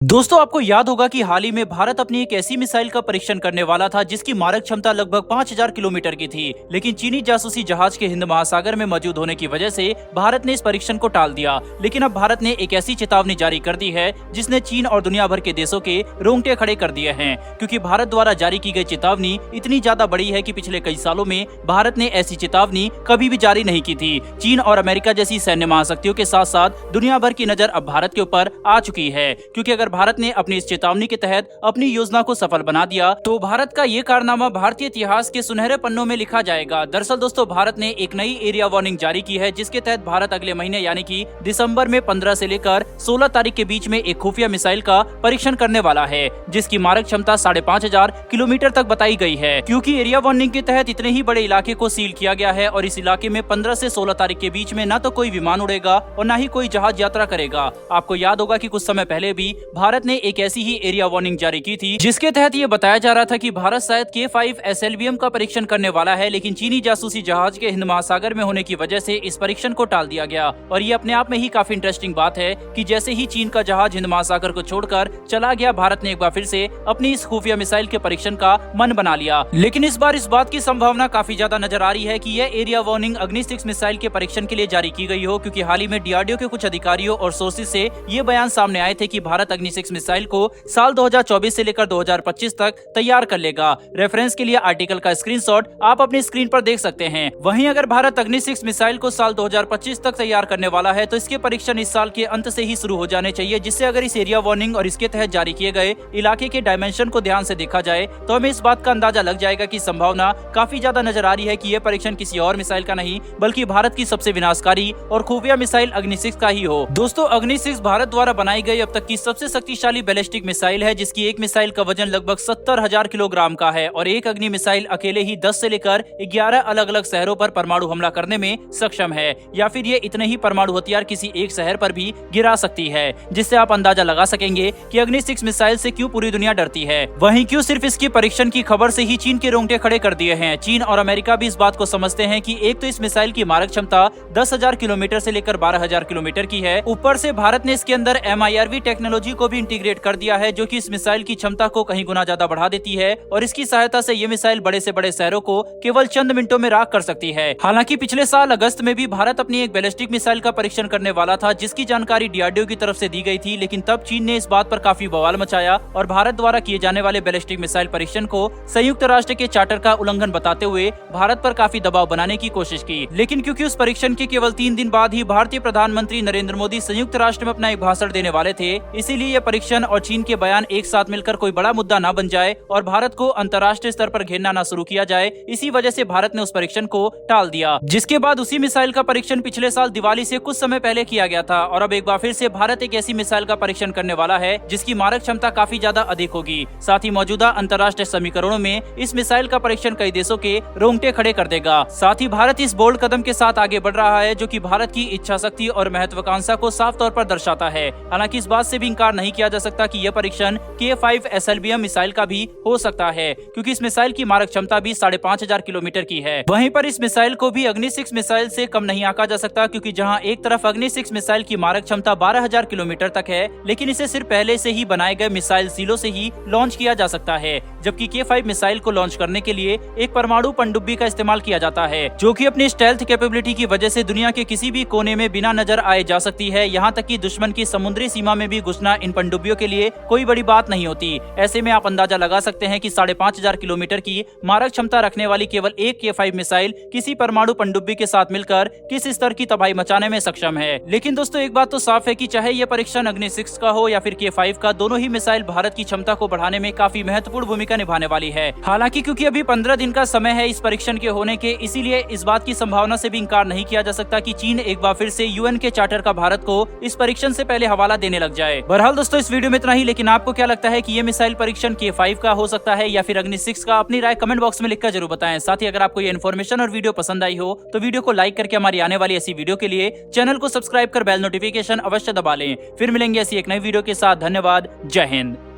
दोस्तों आपको याद होगा कि हाल ही में भारत अपनी एक ऐसी मिसाइल का परीक्षण करने वाला था जिसकी मारक क्षमता लगभग 5000 किलोमीटर की थी, लेकिन चीनी जासूसी जहाज के हिंद महासागर में मौजूद होने की वजह से भारत ने इस परीक्षण को टाल दिया। लेकिन अब भारत ने एक ऐसी चेतावनी जारी कर दी है जिसने चीन और दुनिया भर के देशों के रोंगटे खड़े कर दिए हैं, क्योंकि भारत द्वारा जारी की गई चेतावनी इतनी ज्यादा बड़ी है कि पिछले कई सालों में भारत ने ऐसी चेतावनी कभी भी जारी नहीं की थी। चीन और अमेरिका जैसी सैन्य महाशक्तियों के साथ साथ दुनिया भर की नजर अब भारत के ऊपर आ चुकी है, क्योंकि अगर भारत ने अपनी इस चेतावनी के तहत अपनी योजना को सफल बना दिया तो भारत का ये कारनामा भारतीय इतिहास के सुनहरे पन्नों में लिखा जाएगा। दरअसल दोस्तों भारत ने एक नई एरिया वार्निंग जारी की है, जिसके तहत भारत अगले महीने यानी कि दिसंबर में 15 से लेकर 16 तारीख के बीच में एक खुफिया मिसाइल का परीक्षण करने वाला है, जिसकी मारक क्षमता 5500 किलोमीटर तक बताई गई है। क्योंकि एरिया वार्निंग के तहत इतने ही बड़े इलाके को सील किया गया है और इस इलाके में 15 से 16 तारीख के बीच में न तो कोई विमान उड़ेगा और न ही कोई जहाज यात्रा करेगा। आपको याद होगा कि कुछ समय पहले भी भारत ने एक ऐसी ही एरिया वार्निंग जारी की थी, जिसके तहत ये बताया जा रहा था कि भारत शायद K5 SLBM का परीक्षण करने वाला है, लेकिन चीनी जासूसी जहाज के हिंद महासागर में होने की वजह से इस परीक्षण को टाल दिया गया। और ये अपने आप में ही काफी इंटरेस्टिंग बात है कि जैसे ही चीन का जहाज हिंद महासागर को छोड़कर चला गया, भारत ने एक बार फिर से अपनी इस खुफिया मिसाइल के परीक्षण का मन बना लिया। लेकिन इस बार इस बात की संभावना काफी ज्यादा नजर आ रही है कि यह एरिया वार्निंग अग्नि 6 मिसाइल के परीक्षण के लिए जारी की गई हो, क्योंकि हाल ही में DRDO के कुछ अधिकारियों और सोर्सेज से ये बयान सामने आए थे कि भारत अग्नि 6 मिसाइल को साल 2024 से लेकर 2025 तक तैयार कर लेगा। रेफरेंस के लिए आर्टिकल का स्क्रीनशॉट आप अपनी स्क्रीन पर देख सकते हैं। वहीं अगर भारत अग्नि 6 मिसाइल को साल 2025 तक तैयार करने वाला है तो इसके परीक्षण इस साल के अंत से ही शुरू हो जाने चाहिए, जिससे अगर इस एरिया वार्निंग और इसके तहत जारी किए गए इलाके के डायमेंशन को ध्यान से देखा जाए तो हमें इस बात का अंदाजा लग जाएगा कि संभावना काफी ज्यादा नजर आ रही है कि यह परीक्षण किसी और मिसाइल का नहीं बल्कि भारत की सबसे विनाशकारी और खुफिया मिसाइल अग्नि 6 का ही हो। दोस्तों अग्नि 6 भारत द्वारा बनाई गई अब तक की सबसे शक्तिशाली बैलिस्टिक मिसाइल है, जिसकी एक मिसाइल का वजन लगभग 70,000 किलोग्राम का है और एक अग्नि मिसाइल अकेले ही 10 से लेकर 11 अलग अलग शहरों पर परमाणु हमला करने में सक्षम है, या फिर ये इतने ही परमाणु हथियार किसी एक शहर पर भी गिरा सकती है, जिससे आप अंदाजा लगा सकेंगे कि अग्नि 6 मिसाइल से क्यों पूरी दुनिया डरती है। वहीं क्यों सिर्फ इसके परीक्षण की खबर से ही चीन के रोंगटे खड़े कर दिए हैं। चीन और अमेरिका भी इस बात को समझते हैं कि एक तो इस मिसाइल की मारक क्षमता 10,000 किलोमीटर से लेकर 12,000 किलोमीटर की है, ऊपर से भारत ने इसके अंदर MIRV टेक्नोलॉजी को भी इंटीग्रेट कर दिया है, जो कि इस मिसाइल की क्षमता को कहीं गुना ज्यादा बढ़ा देती है और इसकी सहायता से ये मिसाइल बड़े से बड़े शहरों को केवल चंद मिनटों में राख कर सकती है। हालांकि पिछले साल अगस्त में भी भारत अपनी एक बैलिस्टिक मिसाइल का परीक्षण करने वाला था, जिसकी जानकारी DRDO की तरफ से दी गई थी, लेकिन तब चीन ने इस बात पर काफी बवाल मचाया और भारत द्वारा किए जाने वाले बैलिस्टिक मिसाइल परीक्षण को संयुक्त राष्ट्र के चार्टर का उल्लंघन बताते हुए भारत पर काफी दबाव बनाने की कोशिश की। लेकिन क्योंकि उस परीक्षण के केवल 3 दिन बाद ही भारतीय प्रधानमंत्री नरेंद्र मोदी संयुक्त राष्ट्र में अपना एक भाषण देने वाले थे, इसीलिए यह परीक्षण और चीन के बयान एक साथ मिलकर कोई बड़ा मुद्दा न बन जाए और भारत को अंतर्राष्ट्रीय स्तर पर घेरना न शुरू किया जाए, इसी वजह से भारत ने उस परीक्षण को टाल दिया। जिसके बाद उसी मिसाइल का परीक्षण पिछले साल दिवाली से कुछ समय पहले किया गया था और अब एक बार फिर से भारत एक ऐसी मिसाइल का परीक्षण करने वाला है जिसकी मारक क्षमता काफी ज्यादा अधिक होगी। साथ ही मौजूदा अंतर्राष्ट्रीय समीकरणों में इस मिसाइल का परीक्षण कई देशों के रोंगटे खड़े कर देगा। साथ ही भारत इस बोल्ड कदम के साथ आगे बढ़ रहा है, जो कि भारत की इच्छा शक्ति और महत्वाकांक्षा को साफ तौर पर दर्शाता है। हालांकि इस बात से भी इंकार नहीं किया जा सकता कि यह परीक्षण K5 SLBM मिसाइल का भी हो सकता है, क्योंकि इस मिसाइल की मारक क्षमता भी 5500 किलोमीटर की है। वहीं पर इस मिसाइल को भी अग्नि 6 मिसाइल से कम नहीं आंका जा सकता, क्योंकि जहां एक तरफ अग्नि 6 मिसाइल की मारक क्षमता 12,000 किलोमीटर तक है, लेकिन इसे सिर्फ पहले से ही बनाए गए मिसाइल सीलो से ही लॉन्च किया जा सकता है, जबकि K5 मिसाइल को लॉन्च करने के लिए एक परमाणु पनडुब्बी का इस्तेमाल किया जाता है, जो कि अपनी स्टेल्थ कैपेबिलिटी की वजह से दुनिया के किसी भी कोने में बिना नजर आए जा सकती है। यहाँ तक कि दुश्मन की समुद्री सीमा में भी घुसना इन पनडुब्बियों के लिए कोई बड़ी बात नहीं होती। ऐसे में आप अंदाजा लगा सकते हैं कि 5500 किलोमीटर की मारक क्षमता रखने वाली केवल एक K5 मिसाइल किसी परमाणु पनडुब्बी के साथ मिलकर किस स्तर की तबाही मचाने में सक्षम है। लेकिन दोस्तों एक बात तो साफ है कि चाहे यह परीक्षण अग्नि 6 का हो या फिर K5 का, दोनों ही मिसाइल भारत की क्षमता को बढ़ाने में काफी महत्वपूर्ण भूमिका निभाने वाली है। हालांकि क्योंकि अभी 15 दिन का समय है इस परीक्षण के होने के, इसीलिए इस बात की संभावना से भी इंकार नहीं किया जा सकता कि चीन एक बार फिर से UN के चार्टर का भारत को इस परीक्षण से पहले हवाला देने लग जाए। बहरहाल दोस्तों इस वीडियो में इतना ही, लेकिन आपको क्या लगता है कि ये मिसाइल परीक्षण K5 का हो सकता है या फिर अग्नि 6 का? अपनी राय कमेंट बॉक्स में लिखकर जरूर बताएं। साथ ही अगर आपको ये इन्फॉर्मेशन और वीडियो पसंद आई हो तो वीडियो को लाइक करके हमारी आने वाली ऐसी वीडियो के लिए चैनल को सब्सक्राइब कर बेल नोटिफिकेशन अवश्य दबा लें। फिर मिलेंगे ऐसी एक नई वीडियो के साथ। धन्यवाद। जय हिंद।